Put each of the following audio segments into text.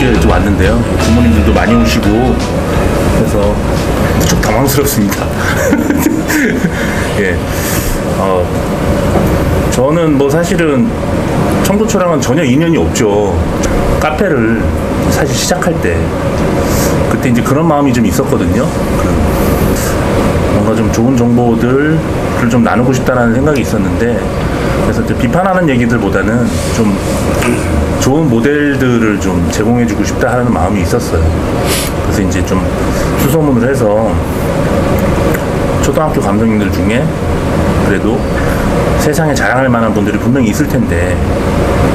어제 좀 왔는데요. 부모님들도 많이 오시고 해서 좀 당황스럽습니다. 예. 저는 뭐 사실은 청도초랑은 전혀 인연이 없죠. 카페를 사실 시작할 때 그때 이제 그런 마음이 좀 있었거든요. 뭔가 좀 좋은 정보들을 좀 나누고 싶다라는 생각이 있었는데, 그래서 이제 비판하는 얘기들보다는 좀 좋은 모델들을 좀 제공해주고 싶다 하는 마음이 있었어요. 그래서 이제 좀 수소문을 해서 초등학교 감독님들 중에 그래도 세상에 자랑할 만한 분들이 분명히 있을 텐데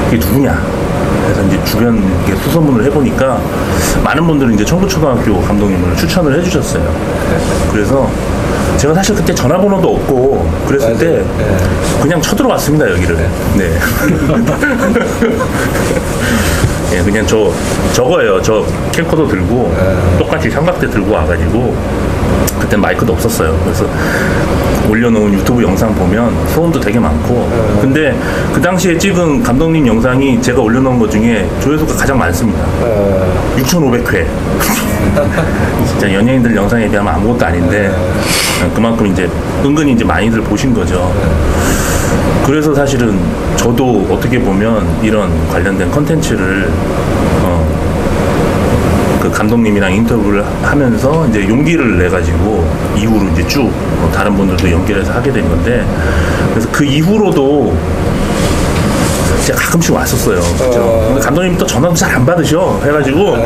그게 누구냐? 그래서 이제 주변 이렇게 수소문을 해보니까 많은 분들이 이제 청도초등학교 감독님을 추천을 해주셨어요. 그래서 제가 사실 그때 전화번호도 없고 그랬을 때 그냥 쳐들어왔습니다, 여기를. 네. 예, 그냥 저거예요. 저 캠코더 들고 똑같이 삼각대 들고 와가지고 그때 마이크도 없었어요. 그래서 올려놓은 유튜브 영상 보면 소음도 되게 많고, 근데 그 당시에 찍은 감독님 영상이 제가 올려놓은 것 중에 조회수가 가장 많습니다. 6,500회. 진짜 연예인들 영상에 비하면 아무것도 아닌데 그만큼 이제 은근히 이제 많이들 보신 거죠. 그래서 사실은 저도 어떻게 보면 이런 관련된 컨텐츠를 그 감독님이랑 인터뷰를 하면서 이제 용기를 내 가지고 이후로 이제 쭉 다른 분들도 연결해서 하게 된 건데, 그래서 그 이후로도 제가 가끔씩 왔었어요. 그렇죠? 근데 감독님이 또 전화도 잘 안 받으셔 해가지고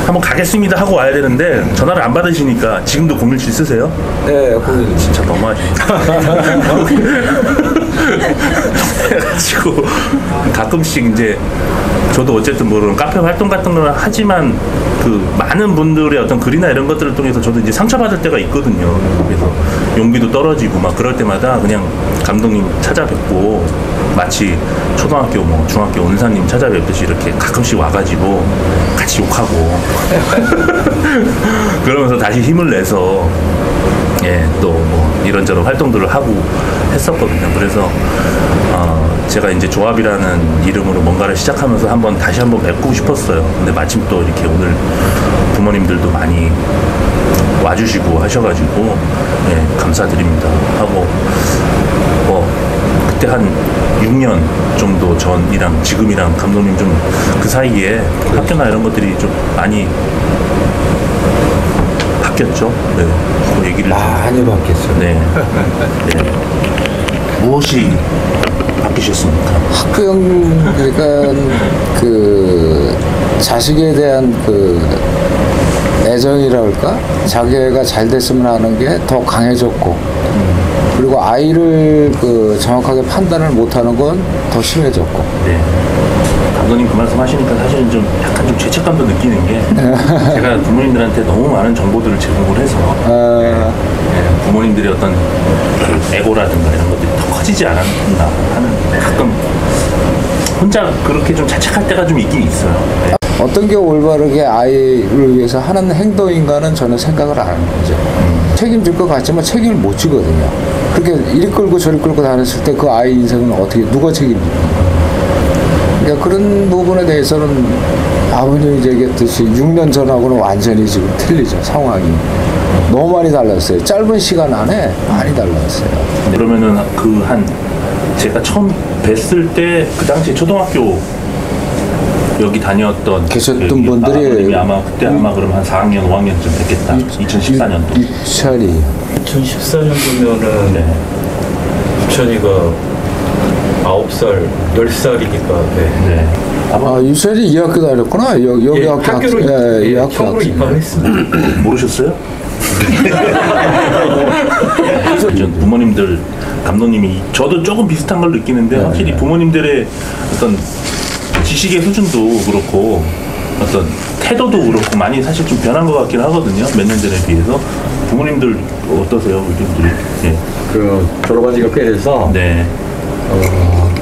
한번 가겠습니다 하고 와야 되는데 전화를 안 받으시니까. 지금도 017 쓰세요? 네, 017. 진짜 너무하시네. 해가지고 가끔씩 이제 저도 어쨌든 뭐 카페 활동 같은 걸 하지만 그 많은 분들의 어떤 글이나 이런 것들을 통해서 저도 이제 상처받을 때가 있거든요. 그래서 용기도 떨어지고 막 그럴 때마다 그냥 감독님 찾아뵙고 마치 초등학교 뭐 중학교 은사님 찾아뵙듯이 이렇게 가끔씩 와가지고 같이 욕하고 그러면서 다시 힘을 내서 또 뭐 이런저런 활동들을 하고 했었거든요. 그래서 제가 이제 조합이라는 이름으로 뭔가를 시작하면서 다시 한번 뵙고 싶었어요. 근데 마침 또 이렇게 오늘 부모님들도 많이 와주시고 하셔가지고 감사드립니다 하고, 뭐 그때 한 6년 정도 전이랑 지금이랑 감독님 좀 그 사이에 학교나 이런 것들이 좀 많이 바뀌었죠. 네, 그 얘기를 많이 바뀌었어요. 네. 네. 무엇이 바뀌셨습니까? 그러니까 그 자식에 대한 그 애정이라 할까? 자기가 잘 됐으면 하는 게 더 강해졌고, 그리고 아이를 그 정확하게 판단을 못하는 건 더 심해졌고. 네. 감독님 그 말씀 하시니까 사실은 좀 약간 좀 죄책감도 느끼는 게 제가 부모님들한테 너무 많은 정보들을 제공을 해서 부모님들의 어떤 그 에고라든가 이런 것들이 더 커지지 않았나 하는, 가끔 혼자 그렇게 좀 자책할 때가 좀 있긴 있어요. 네. 어떤 게 올바르게 아이를 위해서 하는 행동인가는 저는 생각을 안 하는 거죠. 책임질 것 같지만 책임을 못 지거든요. 그렇게 이리 끌고 저리 끌고 다녔을 때 그 아이 인생은 어떻게, 누가 책임집니까? 그러니까 그런 부분에 대해서는 아버님이 얘기했듯이 6년 전하고는 완전히 지금 틀리죠. 상황이 너무 많이 달랐어요. 짧은 시간 안에 많이 달랐어요. 그러면은 제가 처음 뵀을 때 그 당시 초등학교 여기 다녔던 계셨던 분들이 아마 그때 아마 그럼 한 4학년 5학년쯤 됐겠다. 2014년도. 유찬이 2014년도면은 네. 유찬이가 9살, 10살이니까. 네. 유찬이 이 학교 다녔구나. 여기 학교로 이 학교 처음으로 입학했습니다. 모르셨어요? 그래서 부모님들, 감독님이 저도 조금 비슷한 걸 느끼는데 확실히 부모님들의 어떤 지식의 수준도 그렇고 어떤 태도도 그렇고 많이 사실 좀 변한 것 같긴 하거든요. 몇 년 전에 비해서. 부모님들 어떠세요? 우리들이? 예. 그 졸업한 지가 꽤 돼서 네.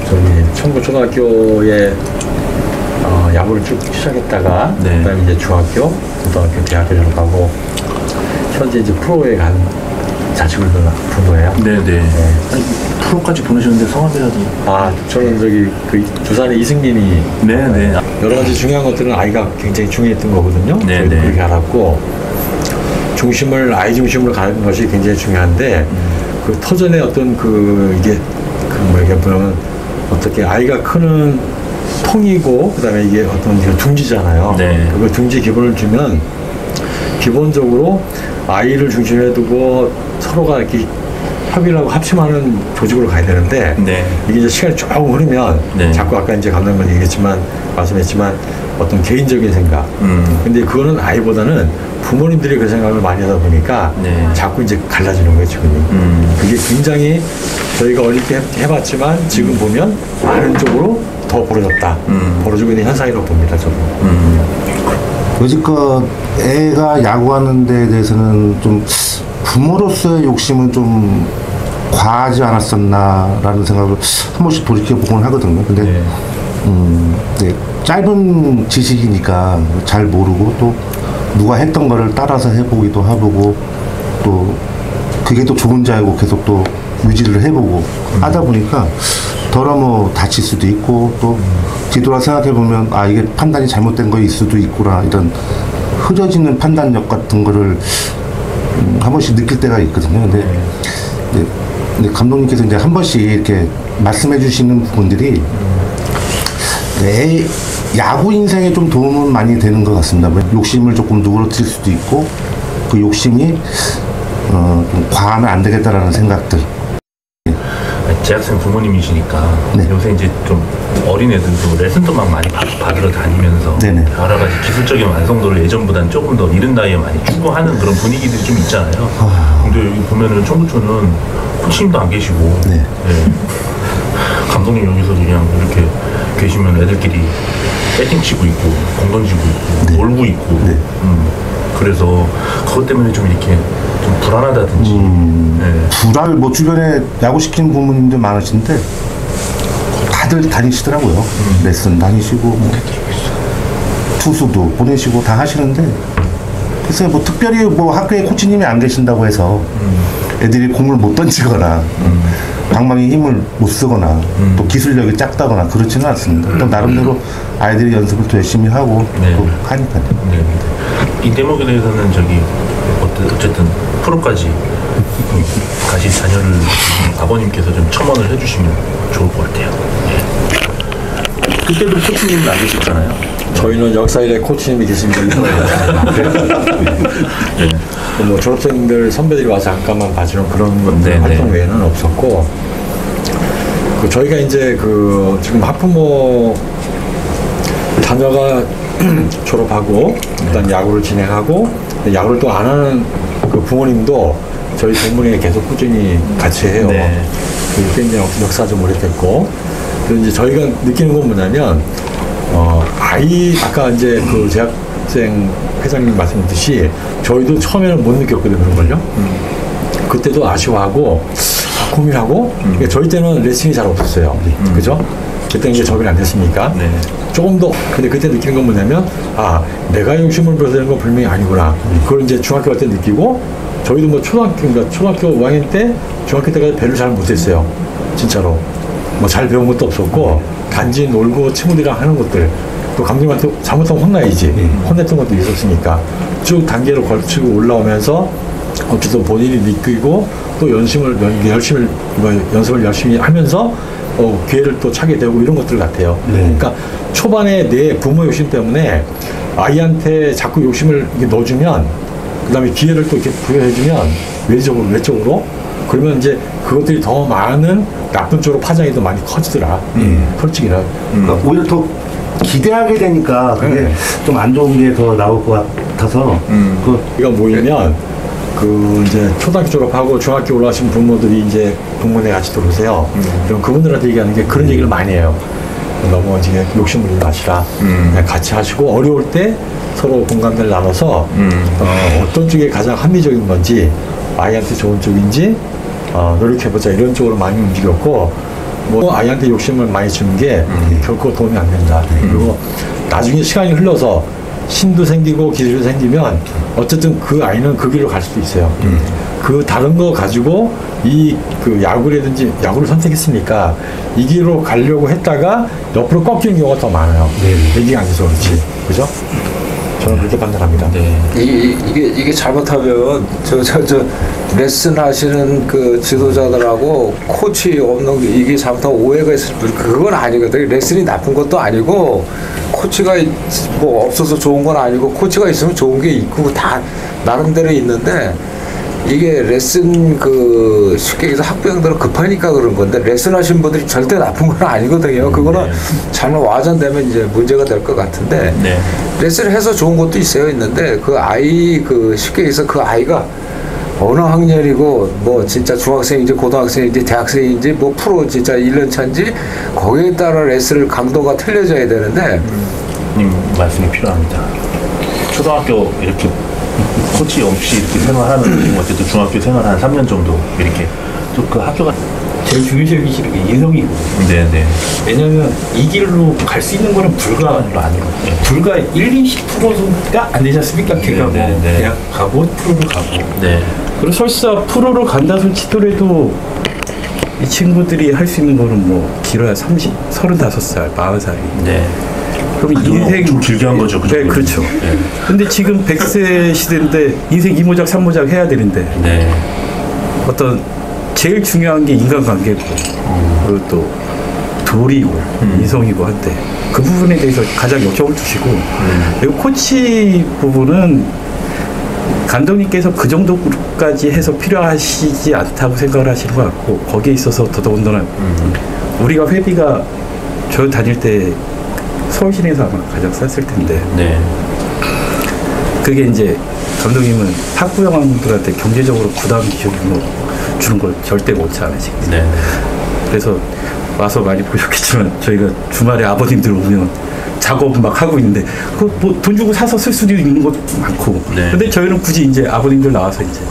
저기 청구초등학교에 야구를 쭉 시작했다가 네. 그다음에 이제 중학교, 고등학교, 대학교 졸업하고 현재 이제 프로에 간 자식을 둔 거예요? 네네. 아니, 프로까지 보내셨는데 성함이라도. 아, 저는 저기 그 두산의 이승민이 네네. 여러 가지 중요한 것들은 아이가 굉장히 중요했던 거거든요. 네, 저희도 네. 그렇게 알았고 아이 중심으로 가는 것이 굉장히 중요한데 그 터전의 어떤 이게 뭐냐면 어떻게 아이가 크는 통이고 그다음에 이게 어떤 둥지잖아요. 네. 그 둥지 기본을 주면 기본적으로 아이를 중심에 두고 서로가 이렇게 협의를 하고 합심하는 조직으로 가야 되는데 네. 이게 이제 시간이 조금 흐르면 네. 자꾸 아까 이제 감독님 말씀했지만 어떤 개인적인 생각. 근데 그거는 아이보다는 부모님들이 그 생각을 많이 하다 보니까 네. 자꾸 이제 갈라지는 거예요, 지금이. 그게 굉장히 저희가 어릴 때 해봤지만 지금 보면 많은 쪽으로 더 벌어졌다. 벌어지고 있는 현상이라고 봅니다, 저도. 여지껏 애가 야구하는 데에 대해서는 좀 부모로서의 욕심은 좀 과하지 않았었나라는 생각을 한 번씩 돌이켜보곤 하거든요. 근데 네. 네, 짧은 지식이니까 잘 모르고 또 누가 했던 거를 따라서 해보기도 해보고 또 그게 또 좋은 줄 알고 계속 또 유지를 해보고 하다 보니까 덜어 다칠 수도 있고 또 뒤돌아 생각해보면 아 이게 판단이 잘못된 거일 수도 있구나 이런 흐려지는 판단력 같은 거를 한 번씩 느낄 때가 있거든요. 근데 감독님께서 이제 한 번씩 이렇게 말씀해 주시는 부분들이 내 야구 인생에 좀 도움은 많이 되는 것 같습니다. 욕심을 조금 누그러뜨릴 수도 있고 그 욕심이 좀 과하면 안 되겠다라는 생각들. 재학생 부모님이시니까 네. 요새 이제 좀 어린애들도 레슨도 막 많이 받으러 다니면서 네네. 여러 가지 기술적인 완성도를 예전보다는 조금 더 이른 나이에 많이 추구하는 그런 분위기들이 좀 있잖아요. 근데 여기 보면은 청구초는 코치님도 안 계시고 네. 예. 감독님 여기서 그냥 이렇게 계시면 애들끼리 배팅 치고 있고 공 던지고 있고 네. 놀고 있고 네. 그래서 그것 때문에 좀 이렇게 좀 불안하다든지 예. 불알 주변에 야구 시키는 부모님들 많으신데 다들 다니시더라고요. 레슨 다니시고 투수도 보내시고 다 하시는데 글쎄 특별히 학교에 코치님이 안 계신다고 해서 애들이 공을 못 던지거나 방망이 힘을 못 쓰거나 또 기술력이 작다거나 그렇지는 않습니다. 또 나름대로 아이들이 연습을 더 열심히 하고 네. 또 하니까요. 네. 이 대목에 대해서는 어쨌든 프로까지 가실 자녀를 아버님께서 좀 첨언을 해주시면 좋을 것 같아요. 네. 그때도 코치님은 안 계셨잖아요. 저희는 역사 이래 코치님이 계십니다. 네. 졸업생들 선배들이 와서 잠깐만 봐주는 그런 것들 네, 활동 네. 외에는 없었고 저희가 이제 지금 학부모 자녀가 졸업하고 일단 야구를 진행하고 야구를 또 안 하는 그 부모님도 저희 동문회에 계속 꾸준히 같이 해요. 네. 그게 이제 역사 좀 오래됐고 그리고 이제 저희가 느끼는 건 뭐냐면 아까 이제 그 재학생 회장님 말씀드렸듯이 저희도 처음에는 못 느꼈거든요 그런 걸요. 그때도 아쉬워하고 고민하고 그러니까 저희 때는 레슨이 잘 없었어요. 그죠? 그때 이제 적응이 안 됐으니까 네. 조금 더 근데 그때 느끼는 건 뭐냐면 내가 욕심을 부려야 되는 건 분명히 아니구나. 그걸 이제 중학교 갈 때 느끼고 저희도 초등학교 5학년 때 중학교 때까지 배를 잘 못했어요. 진짜로 잘 배운 것도 없었고 단지 놀고 친구들이랑 하는 것들 또 감독님한테 잘못하면 혼나야지 혼냈던 것도 있었으니까 쭉 단계를 걸치고 올라오면서 어쨌든 본인이 느끼고 또 연습을 열심히 하면서 기회를 또 차게 되고 이런 것들 같아요. 네. 그러니까 초반에 내 부모 욕심 때문에 아이한테 자꾸 욕심을 이렇게 넣어주면 그다음에 기회를 또 이렇게 부여해주면 외적으로 그러면 이제 그것들이 더 많은 나쁜 쪽으로 파장이 더 많이 커지더라. 솔직히는. 그러니까 오히려 더 기대하게 되니까 그게 좀 안 좋은 게 더 나올 것 같아서 이거 모이면 이제 초등학교 졸업하고 중학교 올라가신 부모들이 이제 동문회 같이 들어오세요. 그럼 그분들한테 얘기하는 게 그런 얘기를 많이 해요. 너무 이제 욕심 부리지 마시라. 그냥 같이 하시고 어려울 때 서로 공감대를 나눠서 어떤 쪽이 가장 합리적인 건지 아이한테 좋은 쪽인지 노력해보자 이런 쪽으로 많이 움직였고 아이한테 욕심을 많이 주는 게 결코 도움이 안 된다. 그리고 나중에 시간이 흘러서 신도 생기고 기술도 생기면 어쨌든 그 아이는 그 길로 갈 수도 있어요. 그 다른 거 가지고 이 그 야구라든지 야구를 선택했으니까 이 길로 가려고 했다가 옆으로 꺾이는 경우가 더 많아요. 얘기가 안 돼서 그렇지. 그죠? 저는 그렇게 판단합니다. 네. 이게 잘못하면 저 레슨 하시는 그 지도자들하고 코치 없는 게 이게 잘못하면 오해가 있을 뿐 그건 아니거든요. 레슨이 나쁜 것도 아니고 코치가 뭐 없어서 좋은 건 아니고 코치가 있으면 좋은 게 있고 다 나름대로 있는데 이게 레슨 그 쉽게 얘기해서 학부형들은 급하니까 그런 건데 레슨 하신 분들이 절대 나쁜 건 아니거든요. 그거는 잘못 와전되면 이제 문제가 될 것 같은데 네. 레슨을 해서 좋은 것도 있는데 그 아이 그 쉽게 얘기해서 그 아이가 어느 학년이고 뭐 진짜 중학생인지 고등학생인지 대학생인지 뭐 프로 진짜 1년 차인지 거기에 따라 레슨을 강도가 틀려져야 되는데 님 말씀이 필요합니다. 초등학교 이렇게 코치 없이 이렇게 생활하는 어쨌든 중학교 생활 한 3년 정도 이렇게 또 그 학교가 제일 중요시하는 게 예성이고. 네네 왜냐면 이 길로 갈 수 있는 거는 불과 아니고 불과 1-20%가 안 되지 않습니까? 걔가 네, 뭐 네. 대학 가고 프로를 가고. 네. 그리고 설사 프로를 간다 손 치더라도 이 친구들이 할 수 있는 거는 뭐 길어야 35살, 40살이. 네. 그럼 그동안 인생 엄청 길게 한 거죠. 그 네, 정도는. 그렇죠. 네. 근데 지금 100세 시대인데 인생 2모작, 3모작 해야 되는데 네. 어떤 제일 중요한 게 인간관계고 그리고 또 도리고 인성이고 한데 그 부분에 대해서 가장 요청을 주시고 그리고 코치 부분은 감독님께서 그 정도까지 해서 필요하시지 않다고 생각을 하시는 것 같고 거기에 있어서 더더군다나 우리가 회비가 저 다닐 때 서울시내에서 아마 가장 쌌을 텐데 네. 그게 이제 감독님은 학부형들한테 경제적으로 부담 기준으로 주는 걸 절대 못지 않으시거든요. 네. 그래서 와서 많이 보셨겠지만 저희가 주말에 아버님들 오면 작업 막 하고 있는데 그 뭐 돈 주고 사서 쓸 수도 있는 것도 많고 네. 근데 저희는 굳이 이제 아버님들 나와서 이제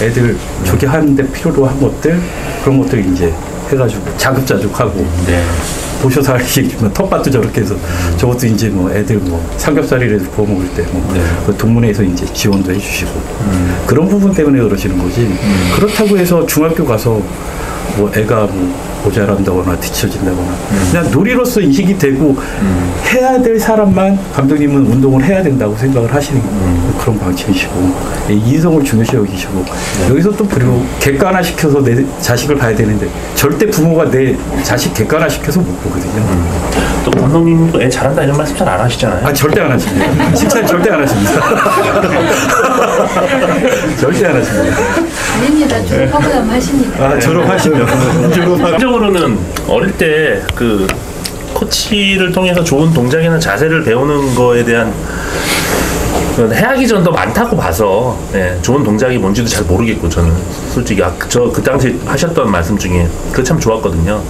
애들 저기 하는데 필요로 한 것들 그런 것들 이제 해가지고 자급자족하고 네. 보셔서 알겠지만 텃밭도 저렇게 해서 저것도 이제 뭐 애들 뭐 삼겹살이라도 구워 먹을 때뭐 네. 그 동문회에서 이제 지원도 해주시고 그런 부분 때문에 그러시는 거지 그렇다고 해서 중학교 가서 뭐 애가 뭐 모자란다거나 뒤처진다거나 그냥 놀이로서 인식이 되고 해야 될 사람만 감독님은 운동을 해야 된다고 생각을 하시는 그런 방침이시고 인성을 중요시 여기시고 여기서 또 그리고 객관화시켜서 내 자식을 봐야 되는데 절대 부모가 내 자식 객관화시켜서 못 보거든요. 또 감독님도 애 잘한다 이런 말씀 잘 안 하시잖아요. 아 절대 안 하십니다. 칭찬 절대 안 하십니다. 절대 안 하십니다. 아닙니다. 졸업하고 나면 하십니다. 아 졸업하시면 개인적으로는 어릴 때 그 코치를 통해서 좋은 동작이나 자세를 배우는 거에 대한 해하기 전도 많다고 봐서 예, 좋은 동작이 뭔지도 잘 모르겠고 저는 솔직히 저 그 당시 하셨던 말씀 중에 그거 참 좋았거든요.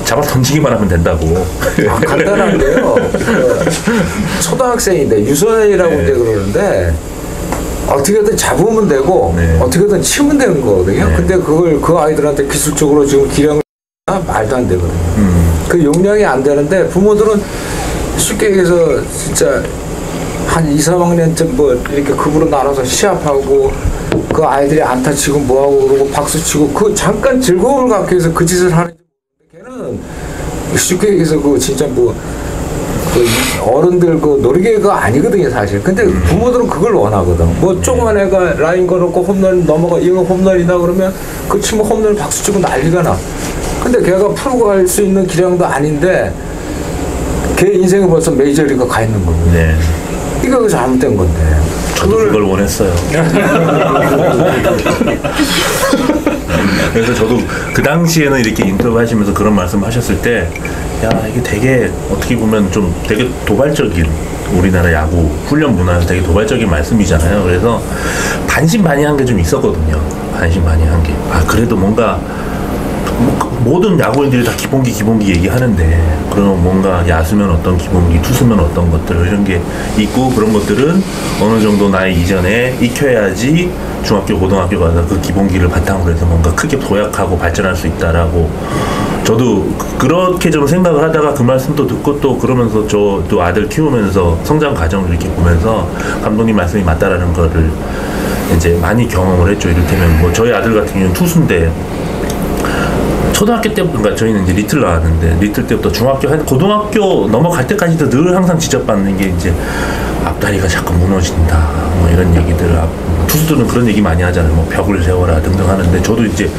잡아 던지기만 하면 된다고. 간단한데요. 그 초등학생인데 유소년이라고 네. 이제 그러는데 어떻게든 잡으면 되고 네. 어떻게든 치면 되는 거거든요. 네. 근데 그걸 그 아이들한테 기술적으로 지금 기량을 말도 안 되거든요. 그 용량이 안 되는데 부모들은 쉽게 얘기해서 진짜 한 2, 3학년쯤 뭐 이렇게 급으로 나눠서 시합하고 그 아이들이 안타 치고 뭐하고 그러고 박수 치고 그 잠깐 즐거움을 갖기 위해서 그 짓을 하는지 모르는데 걔는 쉽게 얘기해서 그 진짜 뭐 그 어른들 그 놀이개가 아니거든요 사실. 근데 부모들은 그걸 원하거든. 뭐 조그만 애가 라인 걸었고 홈런 넘어가 이거 홈런이다 그러면 그 친구 홈런 박수 치고 난리가 나. 근데 걔가 프로 갈 수 있는 기량도 아닌데 걔 인생에 벌써 메이저리그 가 있는 거고. 네. 이거 잘못된 건데. 저도 그걸 원했어요. 그래서 저도 그 당시에는 이렇게 인터뷰 하시면서 그런 말씀 하셨을 때, 야, 이게 되게 어떻게 보면 좀 되게 도발적인 우리나라 야구 훈련 문화에서 되게 도발적인 말씀이잖아요. 그래서 반신반의한 게 좀 있었거든요. 반신반의한 게. 아, 그래도 뭔가 모든 야구인들이 다 기본기 얘기하는데 그럼 뭔가 야수면 어떤 기본기, 투수면 어떤 것들 이런 게 있고 그런 것들은 어느 정도 나이 이전에 익혀야지 중학교, 고등학교 가서 그 기본기를 바탕으로 해서 뭔가 크게 도약하고 발전할 수 있다라고 저도 그렇게 좀 생각을 하다가 그 말씀도 듣고 또 그러면서 저도 아들 키우면서 성장 과정을 이렇게 보면서 감독님 말씀이 맞다라는 거를 이제 많이 경험을 했죠. 이를테면 뭐 저희 아들 같은 경우는 투수인데 초등학교 때부터, 그러니까 저희는 이제 리틀 나왔는데 리틀 때부터 중학교 한 고등학교 넘어갈 때까지도 늘 항상 지적받는 게 이제 앞다리가 자꾸 무너진다 뭐 이런 얘기들. 투수들은 그런 얘기 많이 하잖아요. 뭐 벽을 세워라 등등 하는데 저도 이제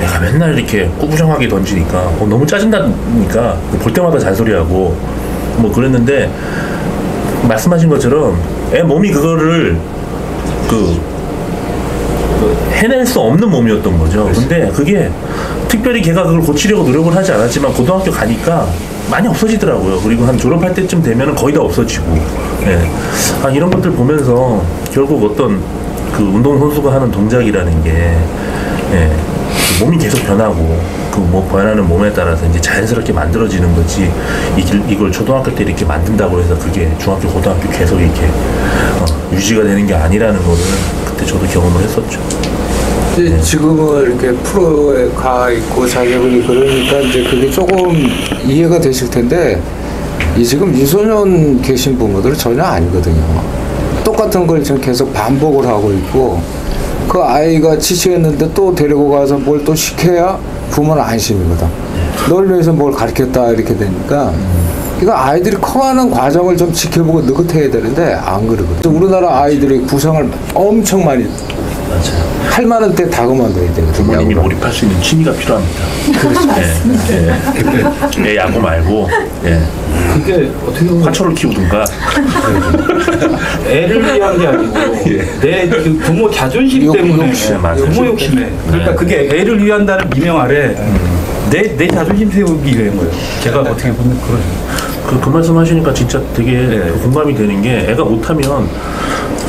애가 맨날 이렇게 꾸부정하게 던지니까 너무 짜증나니까 볼 때마다 잔소리하고 뭐 그랬는데 말씀하신 것처럼 애 몸이 그거를 해낼 수 없는 몸이었던 거죠. 근데 그게 특별히 걔가 그걸 고치려고 노력을 하지 않았지만 고등학교 가니까 많이 없어지더라고요. 그리고 한 졸업할 때쯤 되면 거의 다 없어지고. 예. 이런 것들 보면서 결국 어떤 그 운동선수가 하는 동작이라는 게 예, 몸이 계속 변하고 그 뭐 변하는 몸에 따라서 이제 자연스럽게 만들어지는 거지 이걸 초등학교 때 이렇게 만든다고 해서 그게 중학교 고등학교 계속 이렇게 유지가 되는 게 아니라는 거를 그때 저도 경험을 했었죠. 이제 지금은 이렇게 프로에 가 있고 자격이 그러니까 이제 그게 조금 이해가 되실 텐데 지금 유소년 계신 부모들은 전혀 아니거든요. 똑같은 걸 지금 계속 반복을 하고 있고 그 아이가 지치겠는데 또 데리고 가서 뭘 또 시켜야 부모는 안심이거든. 널 위해서 뭘 가르쳤다 이렇게 되니까 그러니까 아이들이 커가는 과정을 좀 지켜보고 느긋해야 되는데 안 그러거든. 우리나라 아이들이 구상을 엄청 많이 할 만한 때 다 그만둬야 되거든요. 부모님이 몰입할 수 있는 취미가 필요합니다. 그렇죠. 예, 야구 말고 예. 그게 어떻게 보면 화초를 키우든가. 애를 위한 게 아니고 내 그 부모 자존심 때문에 부모 욕심에 그러니까 그게 애를 위한다는 미명 아래 내 자존심 세우기 위한 거예요. 제가 어떻게 보면 그러죠. 그 말씀 하시니까 진짜 되게 공감이 되는 게 애가 못하면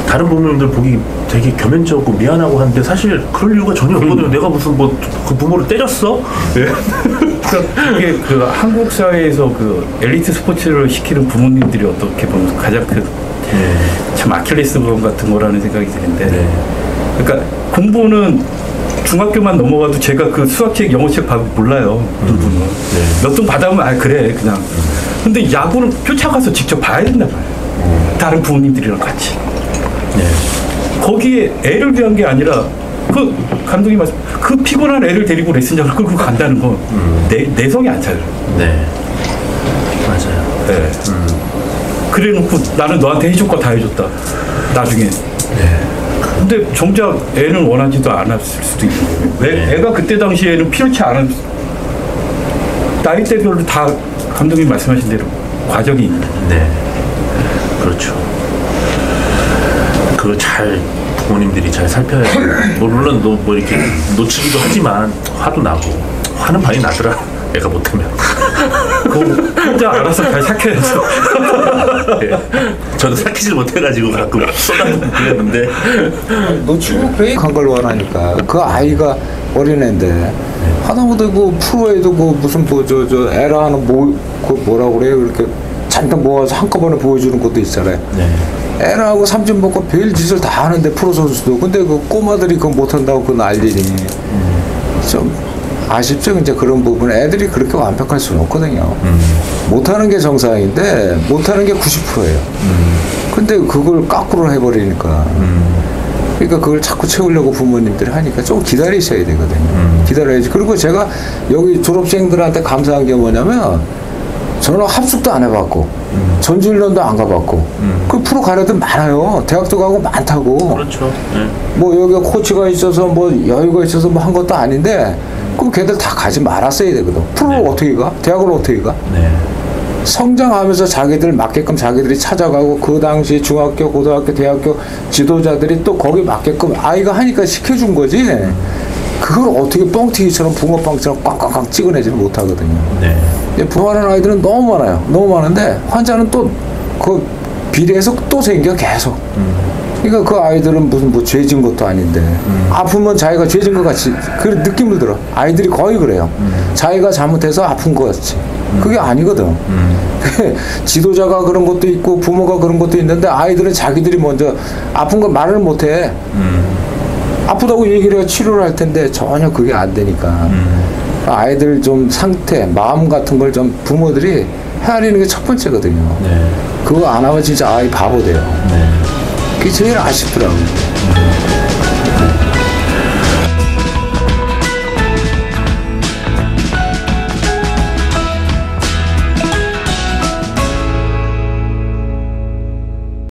다른 부모님들 보기 되게 겸연쩍고 미안하고 하는데 사실 그럴 이유가 전혀 없거든요. 내가 무슨 뭐 그 부모를 때렸어? 이게 그 한국 사회에서 그 엘리트 스포츠를 시키는 부모님들이 어떻게 보면 가장 참 아킬레스건 같은 거라는 생각이 드는데 그러니까 공부는 중학교만 넘어가도 제가 그 수학책, 영어책 몰라요. 공부는 몇 등 받아보면 그래 그냥. 근데 야구는 쫓아가서 직접 봐야 된다 말이에요. 다른 부모님들이랑 같이. 거기에 애를 위한 게 아니라 그 감독이 말씀 그 피곤한 애를 데리고 레슨장을 끌고 간다는 건 내성이 안 차요. 네, 맞아요. 네. 그래놓고 나는 너한테 해줄 거 다 해줬다. 나중에. 근데 정작 애는 원하지도 않았을 수도 있고. 애가 그때 당시에는 필요치 않은 나이대별로 다 감독님 말씀하신 대로 과정이 있는. 네, 그렇죠. 그걸 잘 부모님들이 잘 살펴야 돼요. 물론 뭐 이렇게 놓치기도 하지만 화도 나고 화는 많이 나더라. 애가 못하면. 그 혼자 알아서 잘 삭혀야죠. 네. 저도 삭히질 못해가지고 가끔 쏟아붓고 그랬는데 놓치고 브레이크한 걸 원하니까 그 아이가 어린애인데 하다못해 그 프로에도 그 무슨 저 에라 하는 그 뭐라고 그래요? 이렇게 잔뜩 모아서 한꺼번에 보여주는 것도 있잖아요. 애라하고 삼진 먹고 별 짓을 다 하는데 프로 선수도 근데 그 꼬마들이 그거 못한다고 그 난리니 좀 아쉽죠. 이제 그런 부분 애들이 그렇게 완벽할 수는 없거든요. 못하는 게 정상인데 못하는 게 90%예요. 근데 그걸 거꾸로 해버리니까 그러니까 그걸 자꾸 채우려고 부모님들이 하니까 좀 기다리셔야 되거든요. 기다려야지. 그리고 제가 여기 졸업생들한테 감사한 게 뭐냐면 저는 합숙도 안 해봤고 전지훈련도 안 가봤고 그 프로 가려들 많아요. 대학도 가고 많다고. 그렇죠. 네. 뭐 여기가 코치가 있어서 뭐 여유가 있어서 뭐 한 것도 아닌데 그럼 걔들 다 가지 말았어야 되거든. 프로를 어떻게 가? 대학을 어떻게 가? 성장하면서 자기들 맞게끔 자기들이 찾아가고 그 당시 중학교, 고등학교, 대학교 지도자들이 또 거기 맞게끔 아이가 하니까 시켜준 거지. 그걸 어떻게 뻥튀기처럼 붕어빵처럼 꽝꽝꽝 찍어내지는 못하거든요. 부활하는 아이들은 너무 많아요. 너무 많은데 환자는 또 그 비례해서 또 생겨 계속. 그러니까 그 아이들은 무슨 뭐 죄진 것도 아닌데 아프면 자기가 죄진 것 같이 그 느낌을 들어. 아이들이 거의 그래요. 자기가 잘못해서 아픈 것 같이. 그게 아니거든. 지도자가 그런 것도 있고 부모가 그런 것도 있는데 아이들은 자기들이 먼저 아픈 걸 말을 못해. 아프다고 얘기를 해야 치료를 할 텐데 전혀 그게 안 되니까 아이들 좀 상태, 마음 같은 걸 좀 부모들이 헤아리는 게 첫 번째거든요. 네. 그거 안 하면 진짜 아이 바보 돼요. 네. 그게 제일 아쉽더라고요.